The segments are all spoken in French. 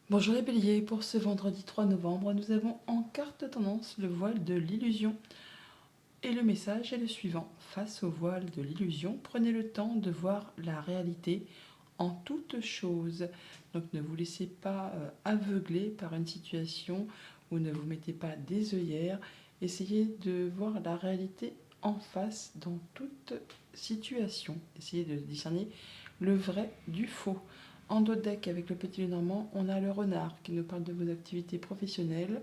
Bonjour les béliers, pour ce vendredi 3 novembre, nous avons en carte tendance le voile de l'illusion. Et le message est le suivant. Face au voile de l'illusion, prenez le temps de voir la réalité en toute chose. Donc ne vous laissez pas aveugler par une situation ou ne vous mettez pas des œillères. Essayez de voir la réalité en face dans toute situation. Essayez de discerner le vrai du faux. En dos de deck avec le petit Lenormand, on a le renard qui nous parle de vos activités professionnelles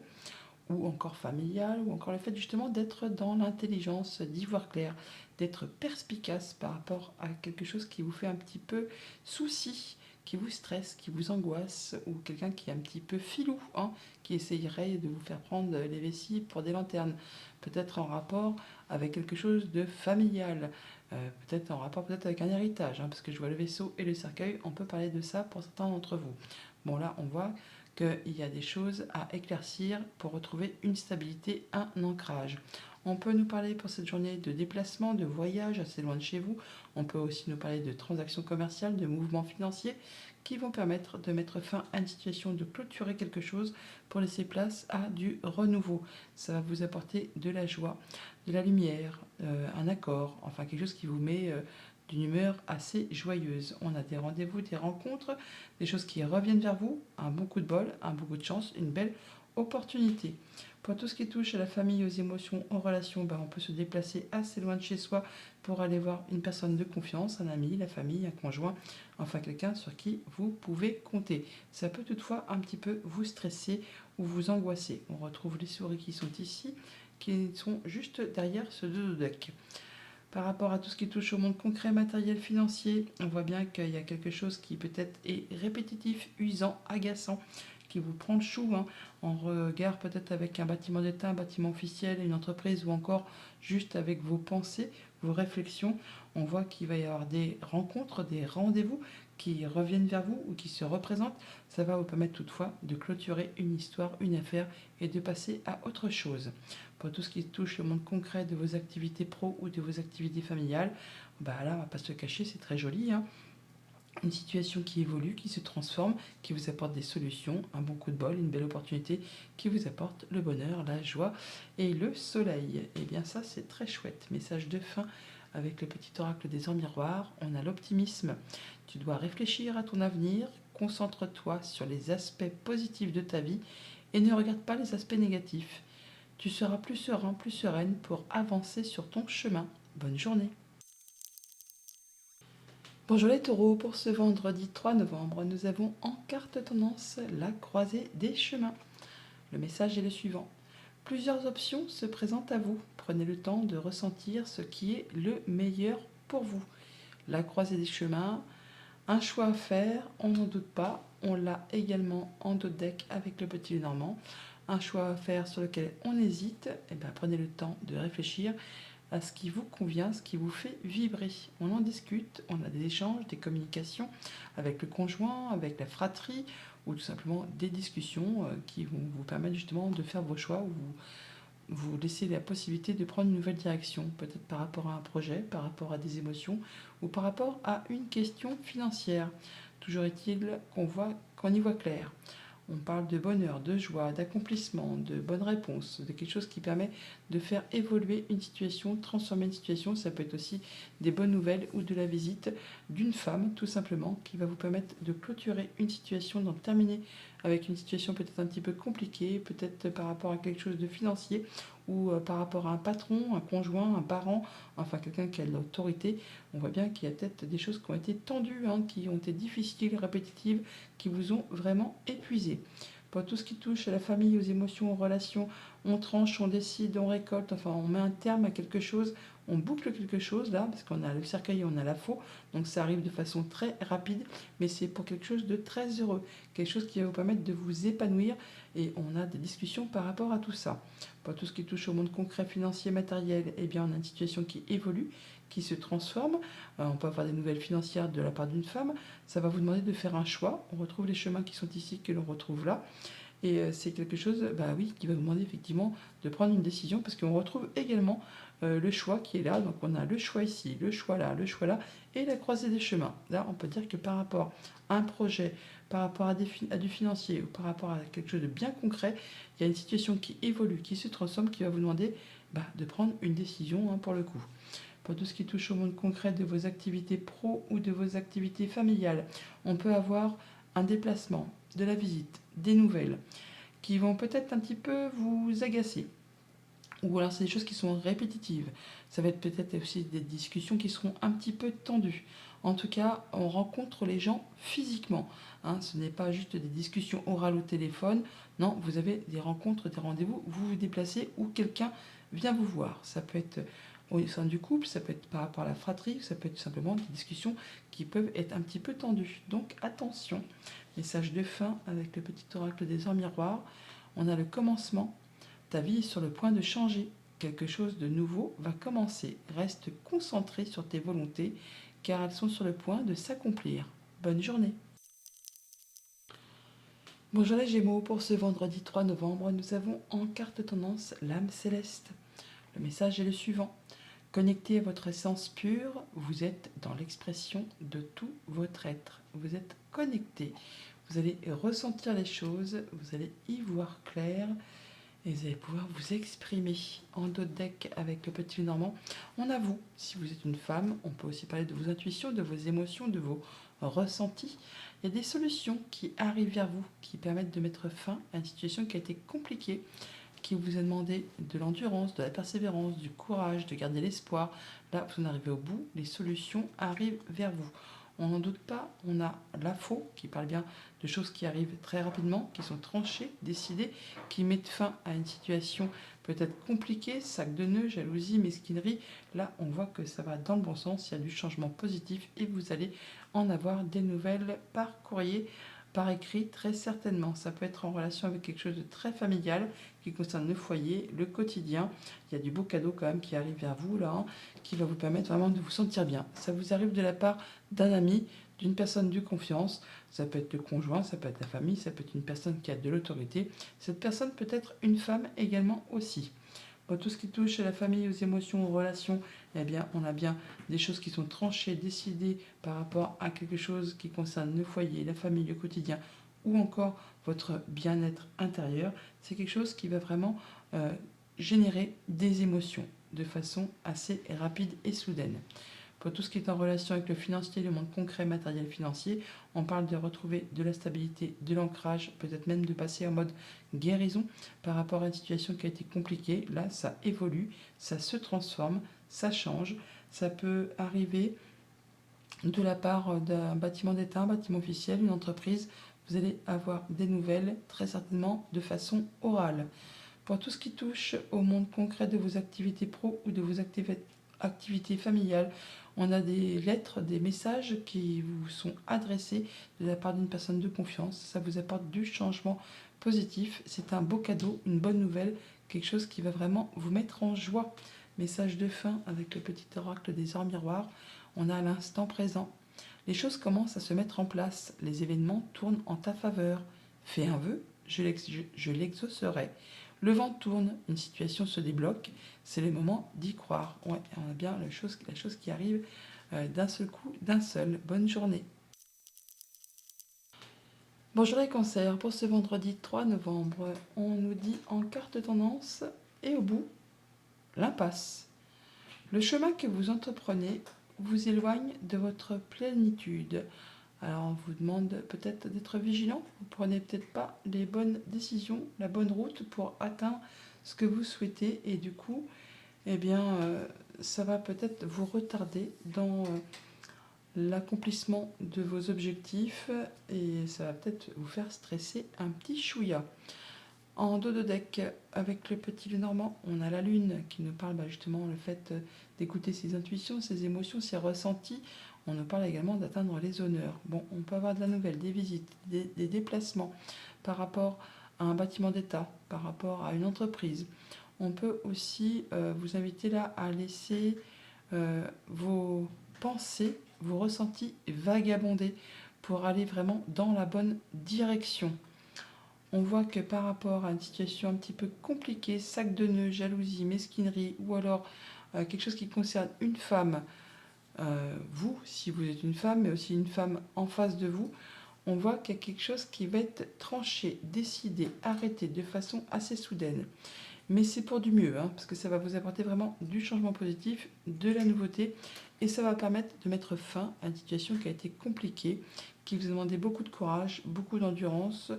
ou encore familiales, ou encore le fait justement d'être dans l'intelligence, d'y voir clair, d'être perspicace par rapport à quelque chose qui vous fait un petit peu souci, qui vous stresse, qui vous angoisse, ou quelqu'un qui est un petit peu filou, hein, qui essayerait de vous faire prendre les vessies pour des lanternes, peut-être en rapport avec quelque chose de familial, peut-être en rapport peut-être avec un héritage, hein, parce que je vois le vaisseau et le cercueil, on peut parler de ça pour certains d'entre vous. Bon là, on voit qu'il y a des choses à éclaircir pour retrouver une stabilité, un ancrage. On peut nous parler pour cette journée de déplacement, de voyage assez loin de chez vous. On peut aussi nous parler de transactions commerciales, de mouvements financiers qui vont permettre de mettre fin à une situation, de clôturer quelque chose pour laisser place à du renouveau. Ça va vous apporter de la joie, de la lumière, un accord, enfin quelque chose qui vous met d'une humeur assez joyeuse. On a des rendez-vous, des rencontres, des choses qui reviennent vers vous, un bon coup de bol, un bon coup de chance, une belle opportunité. Pour tout ce qui touche à la famille, aux émotions, aux relations, on peut se déplacer assez loin de chez soi pour aller voir une personne de confiance, un ami, la famille, un conjoint, enfin quelqu'un sur qui vous pouvez compter. Ça peut toutefois un petit peu vous stresser ou vous angoisser. On retrouve les souris qui sont ici, qui sont juste derrière ce deux deck. Par rapport à tout ce qui touche au monde concret, matériel, financier, on voit bien qu'il y a quelque chose qui peut-être est répétitif, usant, agaçant, qui vous prend le chou, hein, en regard peut-être avec un bâtiment d'État, un bâtiment officiel, une entreprise ou encore juste avec vos pensées, vos réflexions. On voit qu'il va y avoir des rencontres, des rendez-vous qui reviennent vers vous ou qui se représentent. Ça va vous permettre toutefois de clôturer une histoire, une affaire et de passer à autre chose. Pour tout ce qui touche le monde concret de vos activités pro ou de vos activités familiales, là, on va pas se cacher, c'est très joli, hein. Une situation qui évolue, qui se transforme, qui vous apporte des solutions, un bon coup de bol, une belle opportunité, qui vous apporte le bonheur, la joie et le soleil. Et bien ça, c'est très chouette. Message de fin avec le petit oracle des miroirs. On a l'optimisme. Tu dois réfléchir à ton avenir, concentre-toi sur les aspects positifs de ta vie et ne regarde pas les aspects négatifs. Tu seras plus serein, plus sereine pour avancer sur ton chemin. Bonne journée. Bonjour les taureaux, pour ce vendredi 3 novembre, nous avons en carte tendance la croisée des chemins. Le message est le suivant. Plusieurs options se présentent à vous. Prenez le temps de ressentir ce qui est le meilleur pour vous. La croisée des chemins, un choix à faire, on n'en doute pas. On l'a également en dos de deck avec le petit Normand. Un choix à faire sur lequel on hésite, prenez le temps de réfléchir à ce qui vous convient, ce qui vous fait vibrer. On en discute, on a des échanges, des communications avec le conjoint, avec la fratrie, ou tout simplement des discussions qui vont vous permettre justement de faire vos choix, ou vous laisser la possibilité de prendre une nouvelle direction, peut-être par rapport à un projet, par rapport à des émotions, ou par rapport à une question financière. Toujours est-il qu'on y voit clair. On parle de bonheur, de joie, d'accomplissement, de bonnes réponses, de quelque chose qui permet de faire évoluer une situation, transformer une situation. Ça peut être aussi des bonnes nouvelles ou de la visite d'une femme, tout simplement, qui va vous permettre de clôturer une situation, d'en terminer avec une situation peut-être un petit peu compliquée, peut-être par rapport à quelque chose de financier ou par rapport à un patron, un conjoint, un parent, enfin quelqu'un qui a de l'autorité. On voit bien qu'il y a peut-être des choses qui ont été tendues, hein, qui ont été difficiles, répétitives, qui vous ont vraiment épuisé. Pour tout ce qui touche à la famille, aux émotions, aux relations, on tranche, on décide, on récolte, enfin on met un terme à quelque chose, on boucle quelque chose là, parce qu'on a le cercueil et on a la faux, donc ça arrive de façon très rapide, mais c'est pour quelque chose de très heureux, quelque chose qui va vous permettre de vous épanouir, et on a des discussions par rapport à tout ça. Pour tout ce qui touche au monde concret, financier, matériel, on a une situation qui évolue, qui se transforme. On peut avoir des nouvelles financières de la part d'une femme. Ça va vous demander de faire un choix. On retrouve les chemins qui sont ici, que l'on retrouve là. Et c'est quelque chose, qui va vous demander effectivement de prendre une décision, parce qu'on retrouve également le choix qui est là. Donc on a le choix ici, le choix là, et la croisée des chemins. Là, on peut dire que par rapport à un projet, par rapport à du financier ou par rapport à quelque chose de bien concret, il y a une situation qui évolue, qui se transforme, qui va vous demander de prendre une décision pour le coup. Pour tout ce qui touche au monde concret de vos activités pro ou de vos activités familiales, on peut avoir un déplacement, de la visite, des nouvelles qui vont peut-être un petit peu vous agacer. Ou alors c'est des choses qui sont répétitives. Ça va être peut-être aussi des discussions qui seront un petit peu tendues. En tout cas, on rencontre les gens physiquement. Ce n'est pas juste des discussions orales au téléphone. Non, vous avez des rencontres, des rendez-vous, vous vous déplacez ou quelqu'un vient vous voir. Ça peut être au sein du couple, ça peut être par rapport à la fratrie, ça peut être tout simplement des discussions qui peuvent être un petit peu tendues. Donc attention, message de fin avec le petit oracle des heures miroirs. On a le commencement. Ta vie est sur le point de changer. Quelque chose de nouveau va commencer. Reste concentré sur tes volontés car elles sont sur le point de s'accomplir. Bonne journée. Bonjour les Gémeaux, pour ce vendredi 3 novembre, nous avons en carte tendance l'âme céleste. Le message est le suivant. Connecté à votre essence pure, vous êtes dans l'expression de tout votre être. Vous êtes connecté. Vous allez ressentir les choses, vous allez y voir clair et vous allez pouvoir vous exprimer. En dos de deck avec le petit Normand, on a vous. Si vous êtes une femme, on peut aussi parler de vos intuitions, de vos émotions, de vos ressentis. Il y a des solutions qui arrivent vers vous, qui permettent de mettre fin à une situation qui a été compliquée, qui vous a demandé de l'endurance, de la persévérance, du courage, de garder l'espoir. Là, vous en arrivez au bout, les solutions arrivent vers vous. On n'en doute pas, on a la faux qui parle bien de choses qui arrivent très rapidement, qui sont tranchées, décidées, qui mettent fin à une situation peut-être compliquée, sac de nœuds, jalousie, mesquinerie. Là, on voit que ça va dans le bon sens, il y a du changement positif et vous allez en avoir des nouvelles par courrier, par écrit, très certainement. Ça peut être en relation avec quelque chose de très familial qui concerne le foyer, le quotidien. Il y a du beau cadeau quand même qui arrive vers vous là, qui va vous permettre vraiment de vous sentir bien. Ça vous arrive de la part d'un ami, d'une personne de confiance. Ça peut être le conjoint, ça peut être la famille, ça peut être une personne qui a de l'autorité. Cette personne peut être une femme également aussi. Pour tout ce qui touche à la famille, aux émotions, aux relations, eh bien, on a bien des choses qui sont tranchées, décidées par rapport à quelque chose qui concerne le foyer, la famille, le quotidien, ou encore votre bien-être intérieur. C'est quelque chose qui va vraiment générer des émotions de façon assez rapide et soudaine. Pour tout ce qui est en relation avec le financier, le monde concret, matériel financier, on parle de retrouver de la stabilité, de l'ancrage, peut-être même de passer en mode guérison par rapport à une situation qui a été compliquée. Là, ça évolue, ça se transforme, ça change. Ça peut arriver de la part d'un bâtiment d'État, un bâtiment officiel, une entreprise. Vous allez avoir des nouvelles, très certainement de façon orale. Pour tout ce qui touche au monde concret de vos activités pro ou de vos activités familiales, on a des lettres, des messages qui vous sont adressés de la part d'une personne de confiance. Ça vous apporte du changement positif. C'est un beau cadeau, une bonne nouvelle, quelque chose qui va vraiment vous mettre en joie. Message de fin avec le petit oracle des heures miroirs. On a l'instant présent. Les choses commencent à se mettre en place. Les événements tournent en ta faveur. Fais un vœu, je l'exaucerai. Le vent tourne, une situation se débloque, c'est le moment d'y croire. Ouais, on a bien la chose qui arrive d'un seul coup, d'un seul. Bonne journée. Bonjour les cancers, pour ce vendredi 3 novembre, on nous dit en carte tendance et au bout, l'impasse. Le chemin que vous entreprenez vous éloigne de votre plénitude. Alors on vous demande peut-être d'être vigilant, vous ne prenez peut-être pas les bonnes décisions, la bonne route pour atteindre ce que vous souhaitez et du coup, eh bien, ça va peut-être vous retarder dans l'accomplissement de vos objectifs et ça va peut-être vous faire stresser un petit chouïa. En dos de deck, avec le petit Lenormand, on a la lune qui nous parle justement le fait d'écouter ses intuitions, ses émotions, ses ressentis. On nous parle également d'atteindre les honneurs. Bon, on peut avoir de la nouvelle, des visites, des déplacements par rapport à un bâtiment d'État, par rapport à une entreprise. On peut aussi vous inviter là à laisser vos pensées, vos ressentis vagabonder pour aller vraiment dans la bonne direction. On voit que par rapport à une situation un petit peu compliquée, sac de nœuds, jalousie, mesquinerie, ou alors quelque chose qui concerne une femme, vous, si vous êtes une femme, mais aussi une femme en face de vous, on voit qu'il y a quelque chose qui va être tranché, décidé, arrêté de façon assez soudaine. Mais c'est pour du mieux, hein, parce que ça va vous apporter vraiment du changement positif, de la nouveauté, et ça va permettre de mettre fin à une situation qui a été compliquée, qui vous a demandé beaucoup de courage, beaucoup d'endurance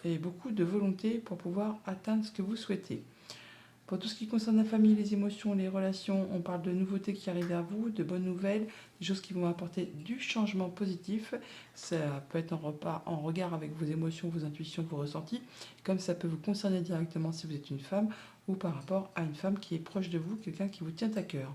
et beaucoup de volonté pour pouvoir atteindre ce que vous souhaitez. Pour tout ce qui concerne la famille, les émotions, les relations, on parle de nouveautés qui arrivent vers vous, de bonnes nouvelles, des choses qui vont apporter du changement positif. Ça peut être en regard avec vos émotions, vos intuitions, vos ressentis, comme ça peut vous concerner directement si vous êtes une femme ou par rapport à une femme qui est proche de vous, quelqu'un qui vous tient à cœur.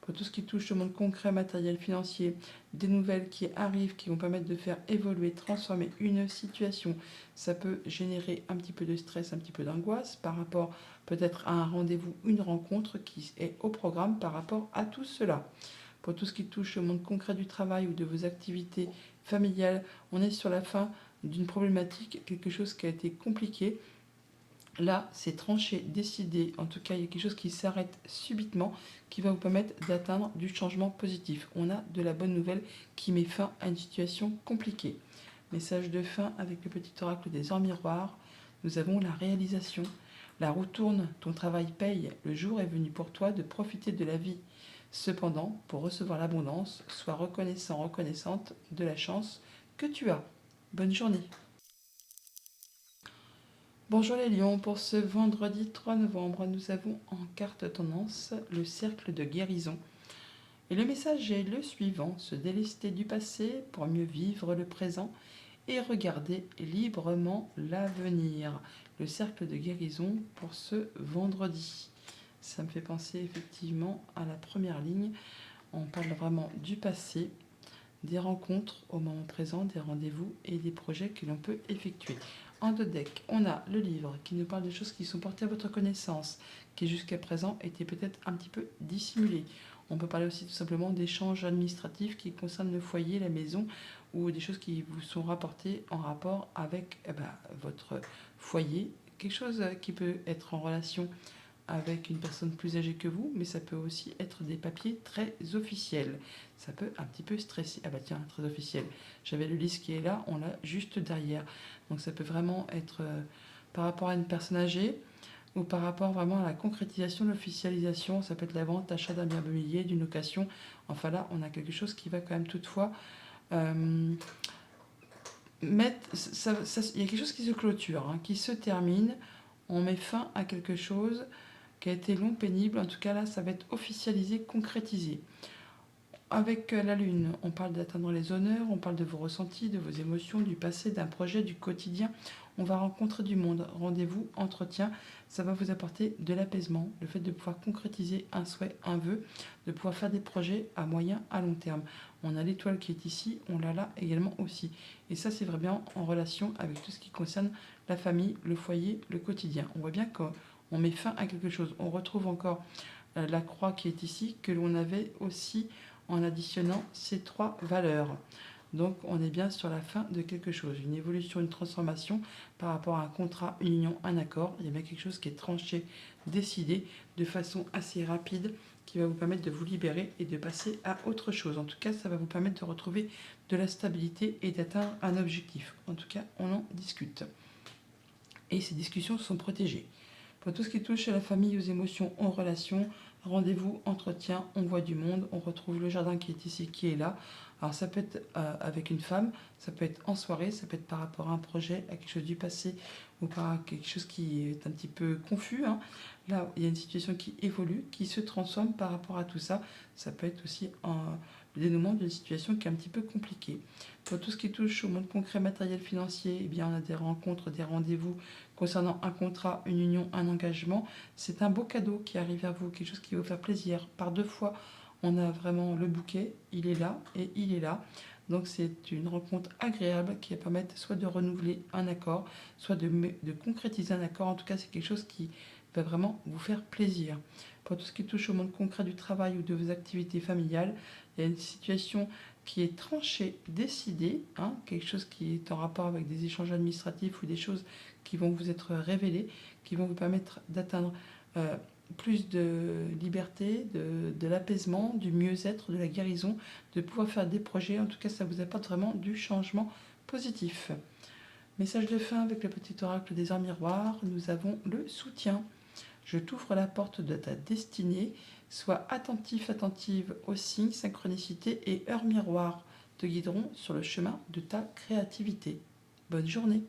Pour tout ce qui touche au monde concret, matériel, financier, des nouvelles qui arrivent, qui vont permettre de faire évoluer, transformer une situation. Ça peut générer un petit peu de stress, un petit peu d'angoisse par rapport peut-être à un rendez-vous, une rencontre qui est au programme par rapport à tout cela. Pour tout ce qui touche au monde concret du travail ou de vos activités familiales, on est sur la fin d'une problématique, quelque chose qui a été compliqué. Là, c'est tranché, décidé. En tout cas, il y a quelque chose qui s'arrête subitement, qui va vous permettre d'atteindre du changement positif. On a de la bonne nouvelle qui met fin à une situation compliquée. Message de fin avec le petit oracle des or miroirs. Nous avons la réalisation. La roue tourne, ton travail paye. Le jour est venu pour toi de profiter de la vie. Cependant, pour recevoir l'abondance, sois reconnaissant, reconnaissante de la chance que tu as. Bonne journée. Bonjour les lions, pour ce vendredi 3 novembre, nous avons en carte tendance le cercle de guérison. Et le message est le suivant, se délester du passé pour mieux vivre le présent et regarder librement l'avenir. Le cercle de guérison pour ce vendredi. Ça me fait penser effectivement à la première ligne. On parle vraiment du passé, des rencontres au moment présent, des rendez-vous et des projets que l'on peut effectuer. En deux decks, on a le livre qui nous parle de choses qui sont portées à votre connaissance, qui jusqu'à présent étaient peut-être un petit peu dissimulées. On peut parler aussi tout simplement d'échanges administratifs qui concernent le foyer, la maison, ou des choses qui vous sont rapportées en rapport avec votre foyer. Quelque chose qui peut être en relation avec une personne plus âgée que vous, mais ça peut aussi être des papiers très officiels. Ça peut un petit peu stresser. Ah bah tiens, très officiel. J'avais le liste qui est là, on l'a juste derrière. Donc ça peut vraiment être par rapport à une personne âgée ou par rapport vraiment à la concrétisation, l'officialisation. Ça peut être la vente, l'achat d'un bien immobilier, d'une location. Enfin là, on a quelque chose qui va quand même toutefois mettre... Il y a quelque chose qui se clôture, hein, qui se termine. On met fin à quelque chose qui a été long, pénible. En tout cas, là, ça va être officialisé, concrétisé. Avec la Lune, on parle d'atteindre les honneurs, on parle de vos ressentis, de vos émotions, du passé, d'un projet, du quotidien. On va rencontrer du monde. Rendez-vous, entretien, ça va vous apporter de l'apaisement, le fait de pouvoir concrétiser un souhait, un vœu, de pouvoir faire des projets à moyen, à long terme. On a l'étoile qui est ici, on l'a là également aussi. Et ça, c'est vraiment en relation avec tout ce qui concerne la famille, le foyer, le quotidien. On voit bien qu'on met fin à quelque chose. On retrouve encore la croix qui est ici, que l'on avait aussi en additionnant ces trois valeurs. Donc on est bien sur la fin de quelque chose, une évolution, une transformation par rapport à un contrat, une union, un accord. Il y a bien quelque chose qui est tranché, décidé de façon assez rapide qui va vous permettre de vous libérer et de passer à autre chose. En tout cas, ça va vous permettre de retrouver de la stabilité et d'atteindre un objectif. En tout cas, on en discute. Et ces discussions sont protégées. Pour tout ce qui touche à la famille, aux émotions, aux relations, rendez-vous, entretien, on voit du monde, on retrouve le jardin qui est ici, qui est là. Alors ça peut être avec une femme, ça peut être en soirée, ça peut être par rapport à un projet, à quelque chose du passé ou par quelque chose qui est un petit peu confus, hein. Là, il y a une situation qui évolue, qui se transforme par rapport à tout ça. Ça peut être aussi le dénouement d'une situation qui est un petit peu compliquée. Pour tout ce qui touche au monde concret, matériel, financier, eh bien, on a des rencontres, des rendez-vous concernant un contrat, une union, un engagement. C'est un beau cadeau qui arrive à vous, quelque chose qui va vous faire plaisir. Par deux fois, on a vraiment le bouquet, il est là et il est là. Donc c'est une rencontre agréable qui va permettre soit de renouveler un accord, soit de concrétiser un accord. En tout cas, c'est quelque chose qui va vraiment vous faire plaisir. Pour tout ce qui touche au monde concret du travail ou de vos activités familiales, il y a une situation qui est tranchée, décidée, hein, quelque chose qui est en rapport avec des échanges administratifs ou des choses qui vont vous être révélées, qui vont vous permettre d'atteindre plus de liberté, de l'apaisement, du mieux-être, de la guérison, de pouvoir faire des projets. En tout cas, ça vous apporte vraiment du changement positif. Message de fin avec le petit oracle des heures miroirs, nous avons le soutien. Je t'ouvre la porte de ta destinée, sois attentif, attentive aux signes, synchronicité et heures miroirs te guideront sur le chemin de ta créativité. Bonne journée.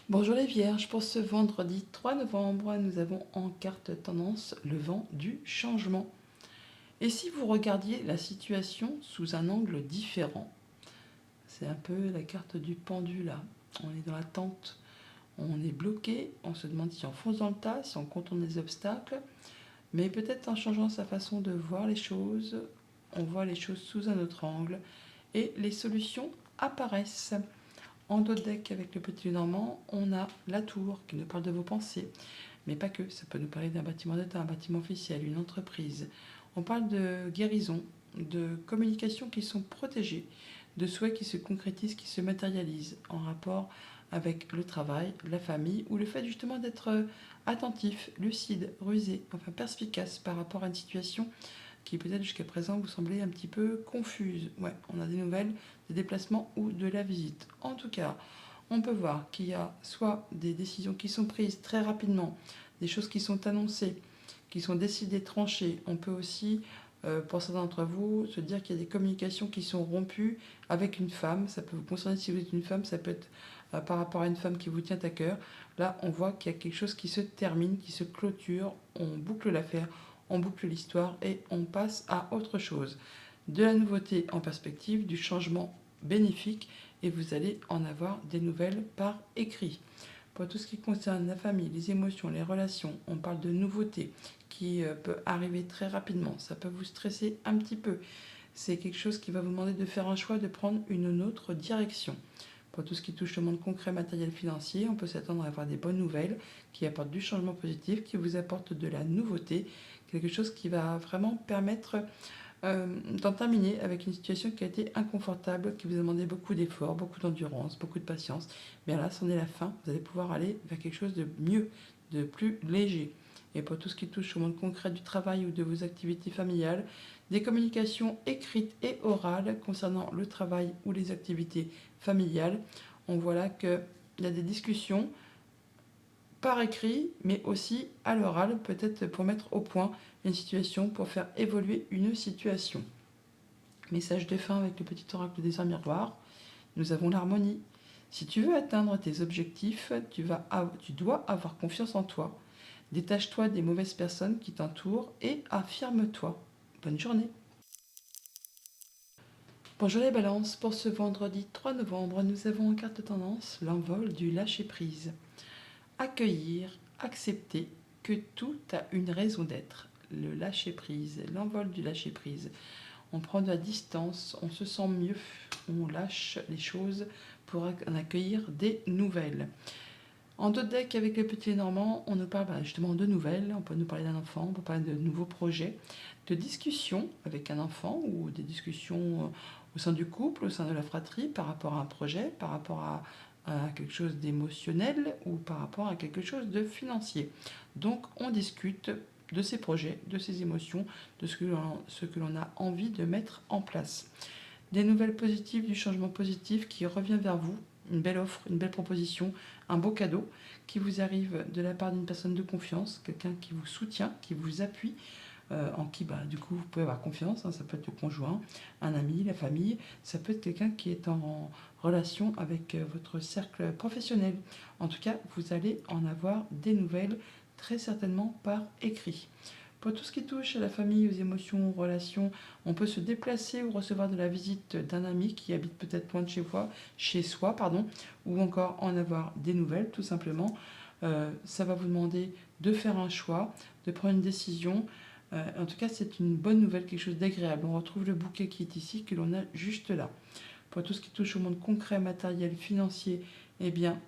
Bonjour les Vierges, pour ce vendredi 3 novembre, nous avons en carte tendance le vent du changement. Et si vous regardiez la situation sous un angle différent, c'est un peu la carte du pendu là, on est dans l'attente, on est bloqué, on se demande si on fonce dans le tas, si on contourne les obstacles, mais peut-être en changeant sa façon de voir les choses, on voit les choses sous un autre angle et les solutions apparaissent. En dos de deck avec le petit Normand, on a la tour qui nous parle de vos pensées, mais pas que, ça peut nous parler d'un bâtiment d'État, un bâtiment officiel, une entreprise. On parle de guérison, de communications qui sont protégées, de souhaits qui se concrétisent, qui se matérialisent en rapport avec le travail, la famille ou le fait justement d'être attentif, lucide, rusé, enfin perspicace par rapport à une situation qui peut-être jusqu'à présent vous semblait un petit peu confuse. Ouais, on a des nouvelles, des déplacements ou de la visite. En tout cas, on peut voir qu'il y a soit des décisions qui sont prises très rapidement, des choses qui sont annoncées, qui sont décidées, tranchées. On peut aussi, pour certains d'entre vous, se dire qu'il y a des communications qui sont rompues avec une femme. Ça peut vous concerner si vous êtes une femme, ça peut être par rapport à une femme qui vous tient à cœur. Là, on voit qu'il y a quelque chose qui se termine, qui se clôture, on boucle l'affaire, on boucle l'histoire et on passe à autre chose. De la nouveauté en perspective, du changement bénéfique et vous allez en avoir des nouvelles par écrit. Pour tout ce qui concerne la famille, les émotions, les relations, on parle de nouveautés qui peut arriver très rapidement. Ça peut vous stresser un petit peu. C'est quelque chose qui va vous demander de faire un choix, de prendre une autre direction. Pour tout ce qui touche le monde concret, matériel, financier, on peut s'attendre à avoir des bonnes nouvelles qui apportent du changement positif, qui vous apportent de la nouveauté, quelque chose qui va vraiment permettre d'en terminer avec une situation qui a été inconfortable, qui vous a demandé beaucoup d'efforts, beaucoup d'endurance, beaucoup de patience. Mais là, c'en est la fin. Vous allez pouvoir aller vers quelque chose de mieux, de plus léger. Et pour tout ce qui touche au monde concret du travail ou de vos activités familiales, des communications écrites et orales concernant le travail ou les activités familiales, on voit là qu'il y a des discussions par écrit, mais aussi à l'oral, peut-être pour mettre au point une situation, pour faire évoluer une situation. Message de fin avec le petit oracle des heures miroirs. Nous avons l'harmonie. Si tu veux atteindre tes objectifs, tu dois avoir confiance en toi. Détache-toi des mauvaises personnes qui t'entourent et affirme-toi. Bonne journée. Bonjour les balances, pour ce vendredi 3 novembre, nous avons en carte de tendance l'envol du lâcher-prise. Accueillir, accepter que tout a une raison d'être. Le lâcher-prise, l'envol du lâcher-prise. On prend de la distance, on se sent mieux, on lâche les choses pour en accueillir des nouvelles. En dos de deck avec le petit Normand, on nous parle justement de nouvelles, on peut nous parler d'un enfant, on peut parler de nouveaux projets, de discussions avec un enfant ou des discussions au sein du couple, au sein de la fratrie, par rapport à un projet, par rapport à quelque chose d'émotionnel ou par rapport à quelque chose de financier. Donc on discute de ces projets, de ces émotions, de ce que l'on a envie de mettre en place. Des nouvelles positives, du changement positif qui revient vers vous, une belle offre, une belle proposition, un beau cadeau qui vous arrive de la part d'une personne de confiance, quelqu'un qui vous soutient, qui vous appuie, en qui du coup vous pouvez avoir confiance, ça peut être le conjoint, un ami, la famille, ça peut être quelqu'un qui est en relation avec votre cercle professionnel. En tout cas, vous allez en avoir des nouvelles très certainement par écrit. Pour tout ce qui touche à la famille, aux émotions, aux relations, on peut se déplacer ou recevoir de la visite d'un ami qui habite peut-être loin de chez soi, ou encore en avoir des nouvelles tout simplement. Ça va vous demander de faire un choix, de prendre une décision. En tout cas, c'est une bonne nouvelle, quelque chose d'agréable. On retrouve le bouquet qui est ici, que l'on a juste là. Pour tout ce qui touche au monde concret, matériel, financier, eh bien,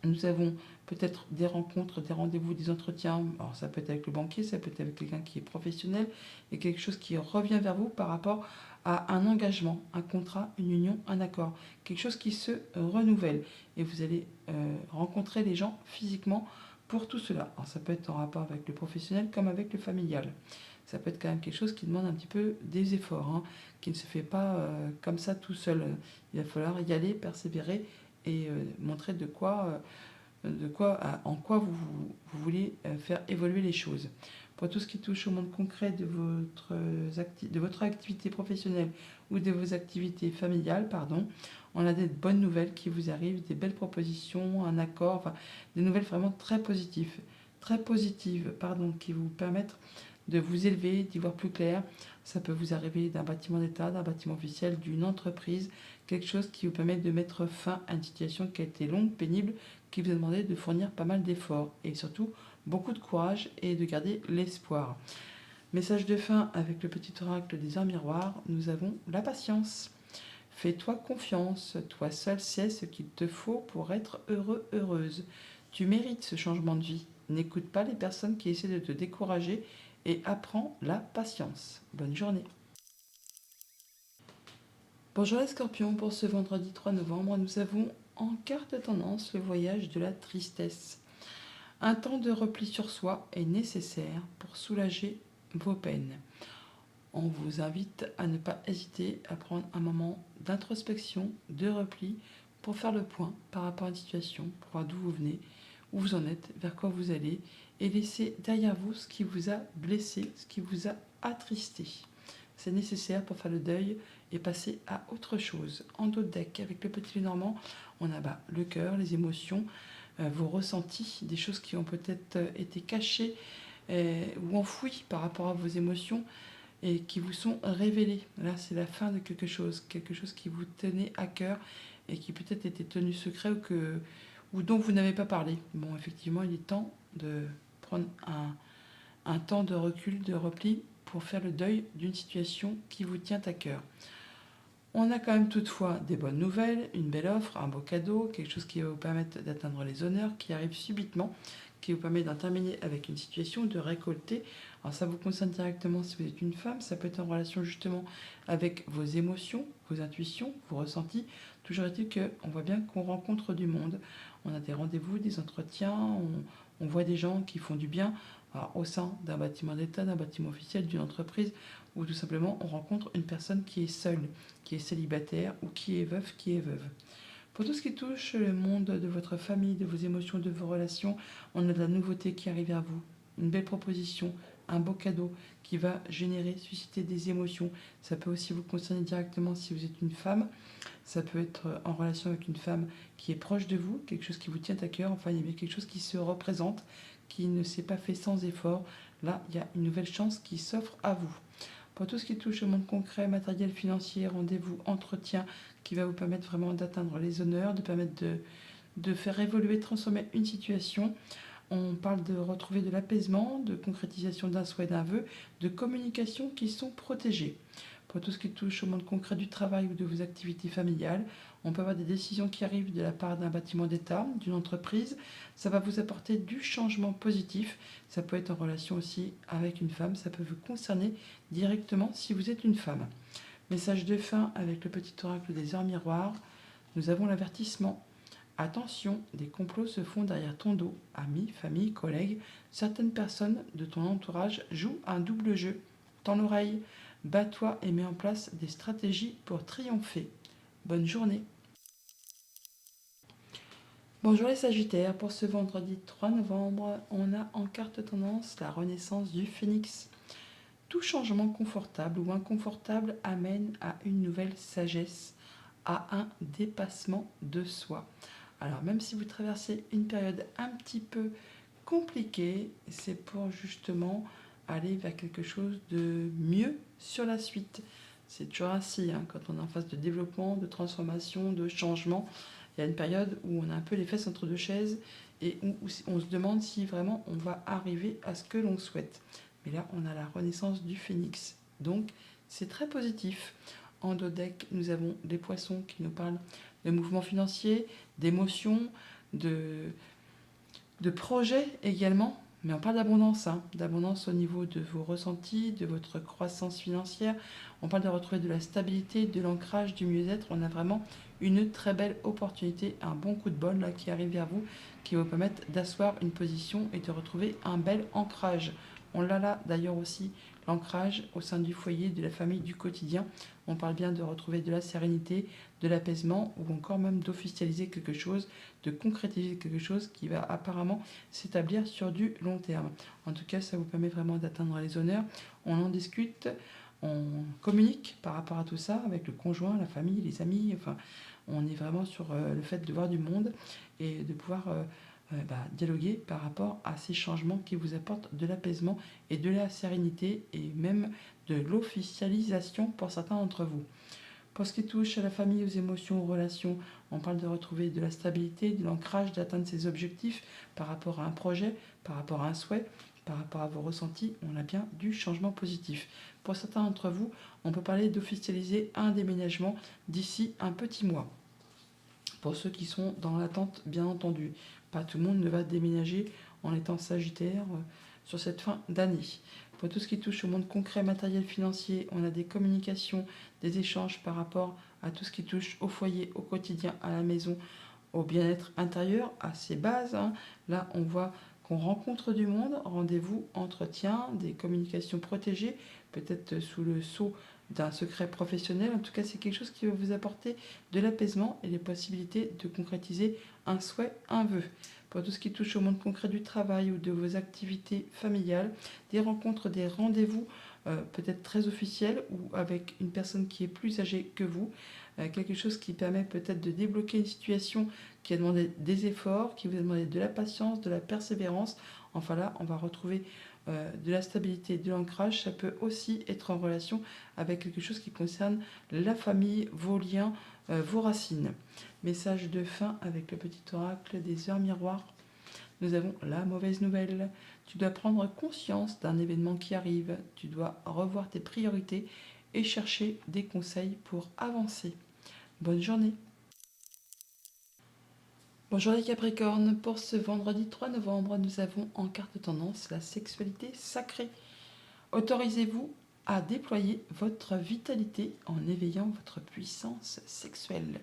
nous avons peut-être des rencontres, des rendez-vous, des entretiens. Alors ça peut être avec le banquier, ça peut être avec quelqu'un qui est professionnel, et quelque chose qui revient vers vous par rapport à un engagement, un contrat, une union, un accord. Quelque chose qui se renouvelle. Et vous allez rencontrer les gens physiquement pour tout cela. Alors, ça peut être en rapport avec le professionnel comme avec le familial. Ça peut être quand même quelque chose qui demande un petit peu des efforts, hein, qui ne se fait pas comme ça tout seul. Il va falloir y aller, persévérer et montrer en quoi vous voulez faire évoluer les choses. Pour tout ce qui touche au monde concret de votre activité professionnelle ou de vos activités familiales, pardon, on a des bonnes nouvelles qui vous arrivent, des belles propositions, un accord, enfin, des nouvelles vraiment très positives, pardon, qui vous permettent de vous élever, d'y voir plus clair. Ça peut vous arriver d'un bâtiment d'État, d'un bâtiment officiel, d'une entreprise, quelque chose qui vous permet de mettre fin à une situation qui a été longue, pénible, qui vous a demandé de fournir pas mal d'efforts et surtout beaucoup de courage et de garder l'espoir. Message de fin avec le petit oracle des heures miroirs, nous avons la patience. Fais-toi confiance, toi seul sais ce qu'il te faut pour être heureux, heureuse. Tu mérites ce changement de vie. N'écoute pas les personnes qui essaient de te décourager et apprends la patience. Bonne journée. Bonjour les scorpions, pour ce vendredi 3 novembre, nous avons en carte tendance le voyage de la tristesse. Un temps de repli sur soi est nécessaire pour soulager vos peines. On vous invite à ne pas hésiter à prendre un moment d'introspection, de repli, pour faire le point par rapport à une situation, pour voir d'où vous venez, où vous en êtes, vers quoi vous allez, et laisser derrière vous ce qui vous a blessé, ce qui vous a attristé. C'est nécessaire pour faire le deuil et passer à autre chose. En dos de deck, avec le petit Lenormand, on a le cœur, les émotions, vos ressentis, des choses qui ont peut-être été cachées ou enfouies par rapport à vos émotions et qui vous sont révélées. Là, c'est la fin de quelque chose qui vous tenait à cœur et qui peut-être était tenu secret ou dont vous n'avez pas parlé. Bon, effectivement, il est temps de prendre un temps de recul, de repli pour faire le deuil d'une situation qui vous tient à cœur. On a quand même toutefois des bonnes nouvelles, une belle offre, un beau cadeau, quelque chose qui va vous permettre d'atteindre les honneurs qui arrivent subitement, qui vous permet d'en terminer avec une situation, de récolter. Alors ça vous concerne directement si vous êtes une femme, ça peut être en relation justement avec vos émotions, vos intuitions, vos ressentis. Toujours est-il qu'on voit bien qu'on rencontre du monde. On a des rendez-vous, des entretiens, on voit des gens qui font du bien au sein d'un bâtiment d'État, d'un bâtiment officiel, d'une entreprise, ou tout simplement on rencontre une personne qui est seule, qui est célibataire ou qui est veuf, qui est veuve. Pour tout ce qui touche le monde de votre famille, de vos émotions, de vos relations, on a de la nouveauté qui arrive à vous. Une belle proposition, un beau cadeau qui va susciter des émotions. Ça peut aussi vous concerner directement si vous êtes une femme. Ça peut être en relation avec une femme qui est proche de vous, quelque chose qui vous tient à cœur. Enfin, il y a bien quelque chose qui se représente, qui ne s'est pas fait sans effort. Là, il y a une nouvelle chance qui s'offre à vous. Pour tout ce qui touche au monde concret, matériel, financier, rendez-vous, entretien, qui va vous permettre vraiment d'atteindre les honneurs, de permettre de faire évoluer, transformer une situation. On parle de retrouver de l'apaisement, de concrétisation d'un souhait, d'un vœu, de communication qui sont protégées. Pour tout ce qui touche au monde concret du travail ou de vos activités familiales, on peut avoir des décisions qui arrivent de la part d'un bâtiment d'État, d'une entreprise. Ça va vous apporter du changement positif. Ça peut être en relation aussi avec une femme. Ça peut vous concerner directement si vous êtes une femme. Message de fin avec le petit oracle des heures miroirs. Nous avons l'avertissement. Attention, des complots se font derrière ton dos. Amis, famille, collègues, certaines personnes de ton entourage jouent un double jeu. Tends l'oreille, bats-toi et mets en place des stratégies pour triompher. Bonne journée. Bonjour les Sagittaires, pour ce vendredi 3 novembre, on a en carte tendance la renaissance du phénix. Tout changement confortable ou inconfortable amène à une nouvelle sagesse, à un dépassement de soi. Alors même si vous traversez une période un petit peu compliquée, c'est pour justement aller vers quelque chose de mieux sur la suite. C'est toujours ainsi, quand on est en phase de développement, de transformation, de changement, il y a une période où on a un peu les fesses entre deux chaises et où on se demande si vraiment on va arriver à ce que l'on souhaite. Mais là, on a la renaissance du phénix. Donc, c'est très positif. En dos deck, nous avons des poissons qui nous parlent de mouvements financiers, d'émotions, de projets également. Mais on parle d'abondance, d'abondance au niveau de vos ressentis, de votre croissance financière. On parle de retrouver de la stabilité, de l'ancrage, du mieux-être. On a vraiment une très belle opportunité, un bon coup de bol là, qui arrive vers vous, qui va vous permettre d'asseoir une position et de retrouver un bel ancrage. On l'a là d'ailleurs aussi, l'ancrage au sein du foyer, de la famille, du quotidien. On parle bien de retrouver de la sérénité, de l'apaisement ou encore même d'officialiser quelque chose, de concrétiser quelque chose qui va apparemment s'établir sur du long terme. En tout cas, ça vous permet vraiment d'atteindre les honneurs. On en discute, on communique par rapport à tout ça avec le conjoint, la famille, les amis. Enfin, on est vraiment sur le fait de voir du monde et de pouvoir dialoguer par rapport à ces changements qui vous apportent de l'apaisement et de la sérénité et même de l'officialisation pour certains d'entre vous. Pour ce qui touche à la famille, aux émotions, aux relations, on parle de retrouver de la stabilité, de l'ancrage, d'atteindre ses objectifs par rapport à un projet, par rapport à un souhait, par rapport à vos ressentis. On a bien du changement positif. Pour certains d'entre vous, on peut parler d'officialiser un déménagement d'ici un petit mois. Pour ceux qui sont dans l'attente, bien entendu, pas tout le monde ne va déménager en étant sagittaire sur cette fin d'année. Pour tout ce qui touche au monde concret, matériel, financier, on a des communications, des échanges par rapport à tout ce qui touche au foyer, au quotidien, à la maison, au bien-être intérieur, à ses bases. Là, on voit qu'on rencontre du monde, rendez-vous, entretien, des communications protégées, peut-être sous le sceau d'un secret professionnel. En tout cas, c'est quelque chose qui va vous apporter de l'apaisement et les possibilités de concrétiser un souhait, un vœu. Pour tout ce qui touche au monde concret du travail ou de vos activités familiales, des rencontres, des rendez-vous peut-être très officiels ou avec une personne qui est plus âgée que vous, quelque chose qui permet peut-être de débloquer une situation qui a demandé des efforts, qui vous a demandé de la patience, de la persévérance. Enfin là, on va retrouver de la stabilité, de l'ancrage. Ça peut aussi être en relation avec quelque chose qui concerne la famille, vos liens, vos racines. Message de fin avec le petit oracle des heures miroirs. Nous avons la mauvaise nouvelle. Tu dois prendre conscience d'un événement qui arrive. Tu dois revoir tes priorités et chercher des conseils pour avancer. Bonne journée. Bonjour les Capricornes, pour ce vendredi 3 novembre, nous avons en carte tendance la sexualité sacrée. Autorisez-vous à déployer votre vitalité en éveillant votre puissance sexuelle.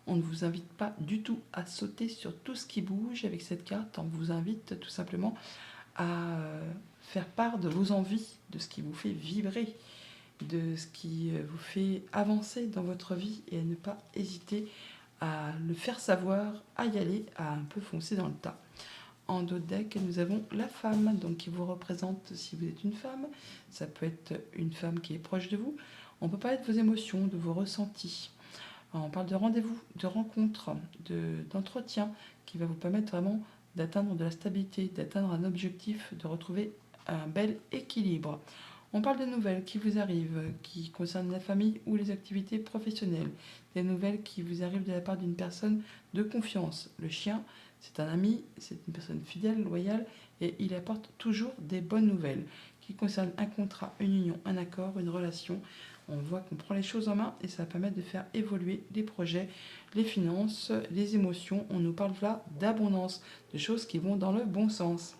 On ne vous invite pas du tout à sauter sur tout ce qui bouge avec cette carte, on vous invite tout simplement à faire part de vos envies, de ce qui vous fait vibrer, de ce qui vous fait avancer dans votre vie et à ne pas hésiter à le faire savoir, à y aller, à un peu foncer dans le tas. En dos de deck, nous avons la femme, donc qui vous représente si vous êtes une femme. Ça peut être une femme qui est proche de vous. On peut parler de vos émotions, de vos ressentis. On parle de rendez-vous, de rencontres, d'entretien qui va vous permettre vraiment d'atteindre de la stabilité, d'atteindre un objectif, de retrouver un bel équilibre. On parle de nouvelles qui vous arrivent, qui concernent la famille ou les activités professionnelles. Des nouvelles qui vous arrivent de la part d'une personne de confiance. Le chien, c'est un ami, c'est une personne fidèle, loyale, et il apporte toujours des bonnes nouvelles qui concernent un contrat, une union, un accord, une relation. On voit qu'on prend les choses en main et ça va permettre de faire évoluer les projets, les finances, les émotions. On nous parle là d'abondance, de choses qui vont dans le bon sens.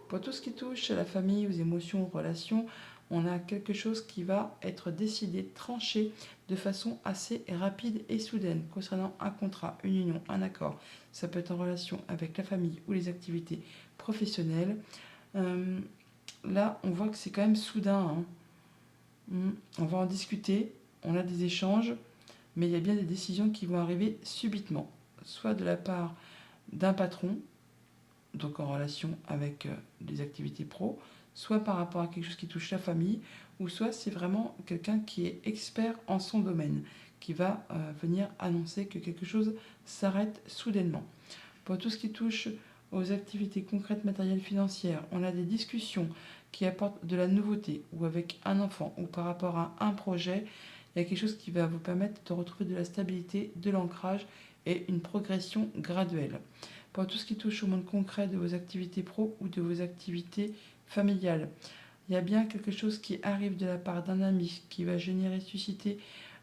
Pour tout ce qui touche à la famille, aux émotions, aux relations, on a quelque chose qui va être décidé, tranché de façon assez rapide et soudaine concernant un contrat, une union, un accord. Ça peut être en relation avec la famille ou les activités professionnelles. Là, on voit que c'est quand même soudain. On va en discuter, on a des échanges, mais il y a bien des décisions qui vont arriver subitement, soit de la part d'un patron, donc en relation avec des activités pro, soit par rapport à quelque chose qui touche la famille, ou soit c'est vraiment quelqu'un qui est expert en son domaine, qui va venir annoncer que quelque chose s'arrête soudainement. Pour tout ce qui touche aux activités concrètes, matérielles, financières, on a des discussions qui apportent de la nouveauté, ou avec un enfant, ou par rapport à un projet, il y a quelque chose qui va vous permettre de retrouver de la stabilité, de l'ancrage et une progression graduelle. Pour tout ce qui touche au monde concret de vos activités pro ou de vos activités familiales, il y a bien quelque chose qui arrive de la part d'un ami qui va générer, susciter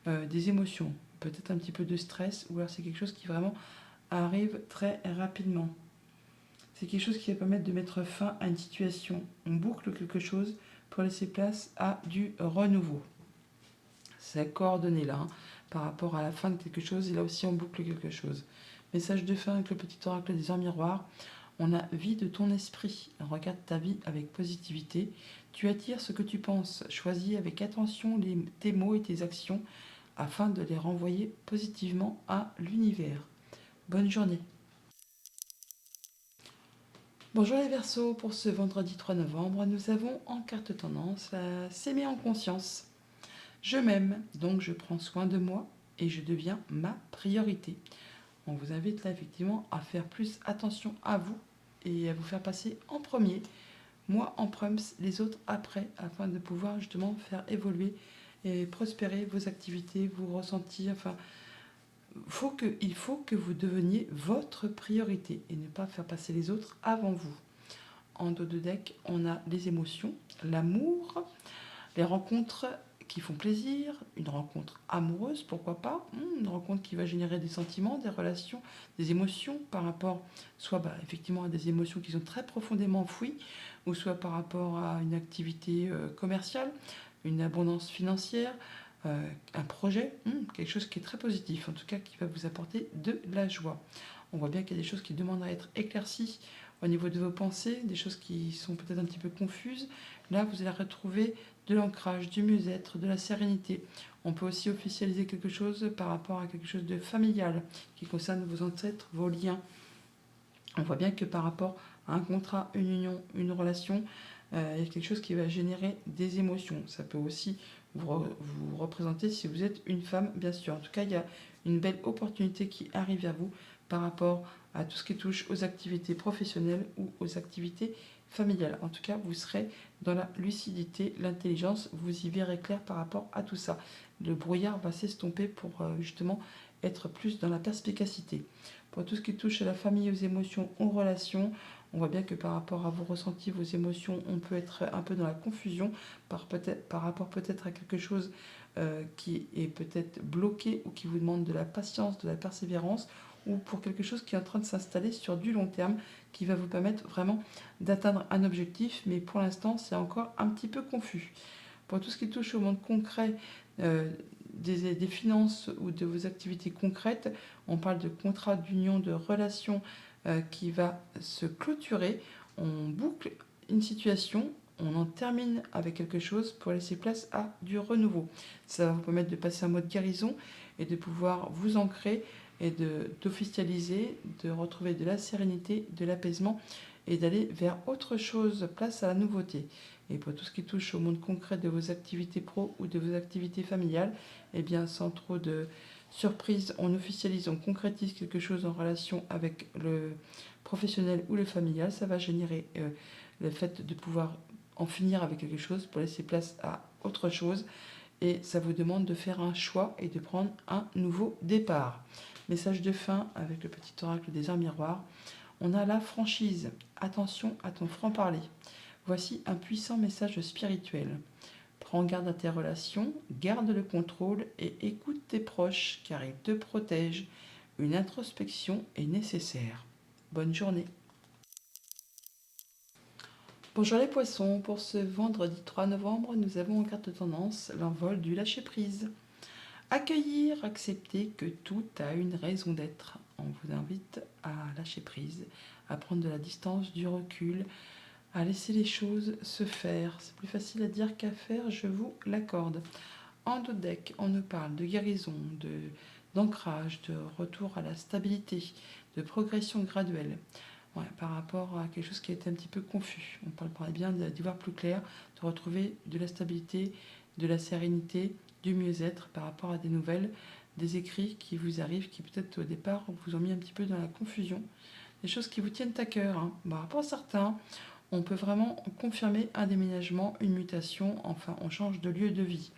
des émotions, peut-être un petit peu de stress, ou alors c'est quelque chose qui vraiment arrive très rapidement. C'est quelque chose qui va permettre de mettre fin à une situation. On boucle quelque chose pour laisser place à du renouveau. Ces coordonnées-là, par rapport à la fin de quelque chose, et là aussi on boucle quelque chose. Message de fin avec le petit oracle des heures miroirs. On a vie de ton esprit. Regarde ta vie avec positivité. Tu attires ce que tu penses. Choisis avec attention tes mots et tes actions afin de les renvoyer positivement à l'univers. Bonne journée. Bonjour les Verseaux, pour ce vendredi 3 novembre, nous avons en carte tendance s'aimer en conscience. Je m'aime, donc je prends soin de moi et je deviens ma priorité. On vous invite là effectivement à faire plus attention à vous et à vous faire passer en premier, moi en premier, les autres après, afin de pouvoir justement faire évoluer et prospérer vos activités, vos ressentis. Enfin, il faut que vous deveniez votre priorité et ne pas faire passer les autres avant vous. En dos de deck, on a les émotions, l'amour, les rencontres qui font plaisir, une rencontre amoureuse, pourquoi pas, une rencontre qui va générer des sentiments, des relations, des émotions par rapport soit effectivement à des émotions qui sont très profondément enfouies, ou soit par rapport à une activité commerciale, une abondance financière, un projet, quelque chose qui est très positif, en tout cas qui va vous apporter de la joie. On voit bien qu'il y a des choses qui demandent à être éclaircies au niveau de vos pensées, des choses qui sont peut-être un petit peu confuses. Là, vous allez retrouver de l'ancrage, du mieux-être, de la sérénité. On peut aussi officialiser quelque chose par rapport à quelque chose de familial qui concerne vos ancêtres, vos liens. On voit bien que par rapport à un contrat, une union, une relation, il y a quelque chose qui va générer des émotions. Ça peut aussi vous représenter si vous êtes une femme, bien sûr. En tout cas, il y a une belle opportunité qui arrive à vous par rapport à tout ce qui touche aux activités professionnelles ou aux activités familiales. En tout cas, vous serez dans la lucidité, l'intelligence, vous y verrez clair par rapport à tout ça. Le brouillard va s'estomper pour justement être plus dans la perspicacité. Pour tout ce qui touche à la famille, aux émotions, aux relations, on voit bien que par rapport à vos ressentis, vos émotions, on peut être un peu dans la confusion par rapport peut-être à quelque chose qui est peut-être bloqué ou qui vous demande de la patience, de la persévérance, ou pour quelque chose qui est en train de s'installer sur du long terme, qui va vous permettre vraiment d'atteindre un objectif, mais pour l'instant c'est encore un petit peu confus. Pour tout ce qui touche au monde concret, des finances ou de vos activités concrètes, on parle de contrat d'union, de relation qui va se clôturer. On boucle une situation, on en termine avec quelque chose pour laisser place à du renouveau. Ça va vous permettre de passer un mode guérison et de pouvoir vous ancrer et d'officialiser, de retrouver de la sérénité, de l'apaisement et d'aller vers autre chose, place à la nouveauté. Et pour tout ce qui touche au monde concret de vos activités pro ou de vos activités familiales, eh bien sans trop de surprise, on officialise, on concrétise quelque chose en relation avec le professionnel ou le familial. Ça va générer le fait de pouvoir en finir avec quelque chose pour laisser place à autre chose. Et ça vous demande de faire un choix et de prendre un nouveau départ. Message de fin avec le petit oracle des heures miroirs. On a la franchise. Attention à ton franc-parler. Voici un puissant message spirituel. Prends garde à tes relations, garde le contrôle et écoute tes proches car ils te protègent. Une introspection est nécessaire. Bonne journée. Bonjour les poissons, pour ce vendredi 3 novembre, nous avons en carte tendance l'envol du lâcher-prise. Accueillir, accepter que tout a une raison d'être. On vous invite à lâcher prise, à prendre de la distance, du recul, à laisser les choses se faire. C'est plus facile à dire qu'à faire, je vous l'accorde. En dos de deck, on nous parle de guérison, d'ancrage, de retour à la stabilité, de progression graduelle. Ouais, par rapport à quelque chose qui a été un petit peu confus. On parle bien d'y voir plus clair, de retrouver de la stabilité, de la sérénité, du mieux-être par rapport à des nouvelles, des écrits qui vous arrivent, qui peut-être au départ vous ont mis un petit peu dans la confusion. Des choses qui vous tiennent à cœur. Pour certains, on peut vraiment confirmer un déménagement, une mutation, enfin on change de lieu de vie.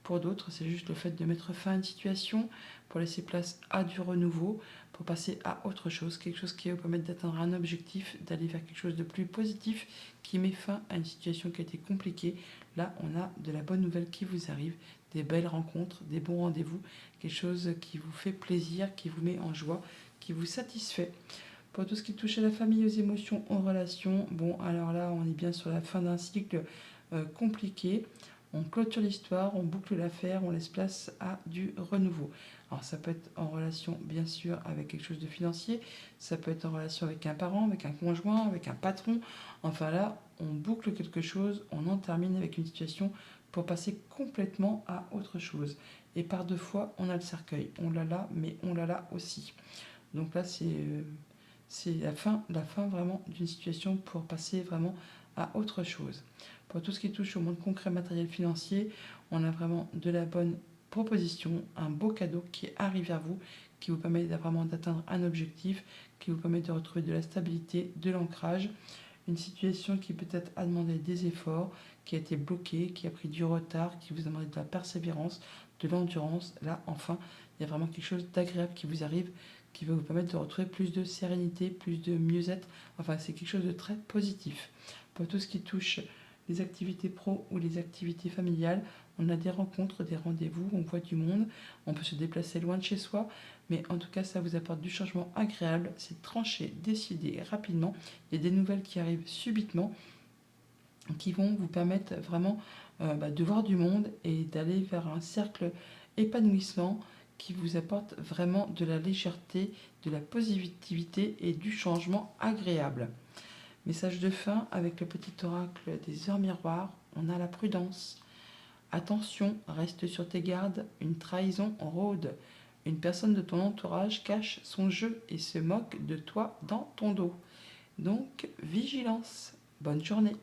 Pour d'autres, c'est juste le fait de mettre fin à une situation pour laisser place à du renouveau, pour passer à autre chose, quelque chose qui va vous permettre d'atteindre un objectif, d'aller vers quelque chose de plus positif qui met fin à une situation qui a été compliquée. Là, on a de la bonne nouvelle qui vous arrive, des belles rencontres, des bons rendez-vous, quelque chose qui vous fait plaisir, qui vous met en joie, qui vous satisfait. Pour tout ce qui touche à la famille, aux émotions, aux relations, alors là, on est bien sur la fin d'un cycle compliqué. On clôture l'histoire, on boucle l'affaire, on laisse place à du renouveau. Alors ça peut être en relation bien sûr avec quelque chose de financier, ça peut être en relation avec un parent, avec un conjoint, avec un patron. Enfin là, on boucle quelque chose, on en termine avec une situation pour passer complètement à autre chose. Et par deux fois, on a le cercueil. On l'a là, mais on l'a là aussi. Donc là, c'est la fin vraiment d'une situation pour passer vraiment à autre chose. Pour tout ce qui touche au monde concret, matériel, financier, on a vraiment de la bonne proposition, un beau cadeau qui arrive vers vous, qui vous permet vraiment d'atteindre un objectif, qui vous permet de retrouver de la stabilité, de l'ancrage, une situation qui peut-être a demandé des efforts, qui a été bloquée, qui a pris du retard, qui vous a demandé de la persévérance, de l'endurance. Là, enfin, il y a vraiment quelque chose d'agréable qui vous arrive, qui va vous permettre de retrouver plus de sérénité, plus de mieux-être. Enfin, c'est quelque chose de très positif. Pour tout ce qui touche les activités pro ou les activités familiales, on a des rencontres, des rendez-vous, on voit du monde, on peut se déplacer loin de chez soi, mais en tout cas, ça vous apporte du changement agréable, c'est tranché, décidé rapidement. Il y a des nouvelles qui arrivent subitement, qui vont vous permettre vraiment de voir du monde et d'aller vers un cercle épanouissement qui vous apporte vraiment de la légèreté, de la positivité et du changement agréable. Message de fin avec le petit oracle des heures miroirs, on a la prudence. Attention, reste sur tes gardes, une trahison rôde. Une personne de ton entourage cache son jeu et se moque de toi dans ton dos. Donc, vigilance. Bonne journée.